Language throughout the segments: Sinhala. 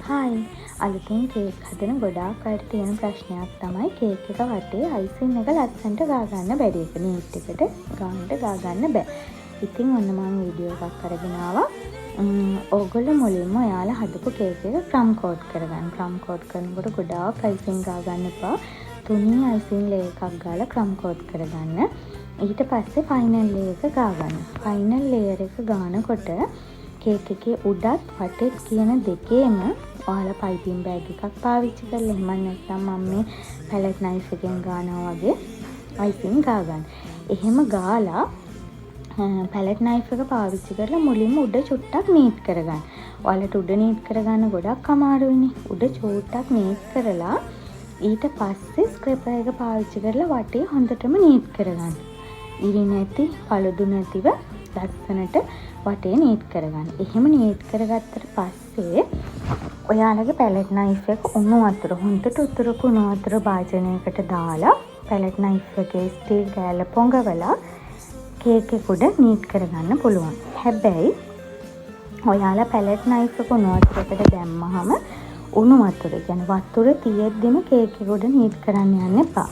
හායි අලුතෙන් කේක් හදන ගොඩාක් අයට තියෙන ප්‍රශ්නයක් තමයි කේක් එක වටේ අයිසින් එක ලස්සනට ගාගන්න බැරි එක. නීට් එකට ගාගන්න බෑ. ඉතින් ඔන්න මම වීඩියෝ එකක් අරගෙන ආවා. ඕගොල්ලෝ මුලින්ම ඔයාලා හදපු කේක් එක ක්‍රම් කෝට් කරගන්න. ක්‍රම් කෝට් කරනකොට ගොඩාක් අයිසින් ගාගන්න එපා. තුනී අයිසින් ලේයර් එකක් ගාලා ක්‍රම් කෝට් කරගන්න. ඊට පස්සේ ෆයිනල් ලේයර් එක ගාගන්න. ෆයිනල් ලේයර් එක ගානකොට කේක් එකේ උඩත් වටේත් කියන දෙකේම ඔයාලා පයිපින් බෑග් එකක් පාවිච්චි කරලා එහෙම නැත්නම් මම මේ පැලට් නයිෆ් එකෙන් ගානවා වගේ අයිසින් ගාගන්න. එහෙම ගාලා පැලට් නයිෆ් එක පාවිච්චි කරලා මුලින්ම උඩ චුට්ටක් නීට් කරගන්න. ඔයාලට උඩ නීට් කරගන්න ගොඩක් අමාරුයිනේ. උඩ චුට්ටක් නීට් කරලා ඊට පස්සේ ස්ක්‍රැපර් එක පාවිච්චි කරලා වටේ හොඳටම නීට් කරගන්න. ඉරි නැති, පළුදු නැතිව ලස්සනට වටේ නීට් කරගන්න. එහෙම නීට් කරගත්තට පස්සේ ඔයාලගේ පැලට් නයිෆ් එක උණු වතුර හොඳට උතුරු කුණු වතුර භාජනයකට දාලා පැලට් නයිෆ් එකේ ස්ටීල් කෑල්ල පොඟවලා කේක් එක උඩ නීට් කරගන්න පුළුවන්. හැබැයි ඔයාලා පැලට් නයිෆ් එක උණු වතුරකට දැම්මහම උණු වතුර කියන්නේ වතුර තියෙද්දිම කේක් එක උඩ නීට් කරන්න යන්න එපා.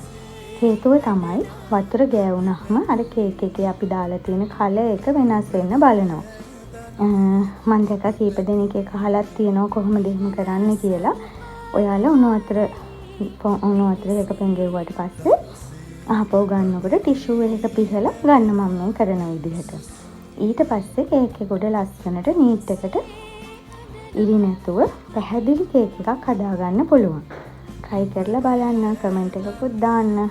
හේතුව තමයි වතුර ගෑවුනහම අර කේක් එකේ අපි දාලා තියෙන කලර් එක වෙනස් වෙන්න බලනවා. මම දැක්ක කීප දෙනෙක් එක අහලක් තියෙනවා කොහොමද එහෙම කරන්න කියලා. ඔයාලා උණු වතුර එක පෙඟෙව්වට පස්සේ ආපහු ගන්නකොට ටිෂු එක පිහලා ගන්න මම මේ කරන විදිහට. ඊට පස්සේ කේක් එක උඩ ලස්සනට නීට් එකට ඉරි නැතුව පැහැදිලි කේක් එකක් හදාගන්න පුළුවන්. try කරලා බලන්න, කමෙන්ට් එකකුත් දාන්න.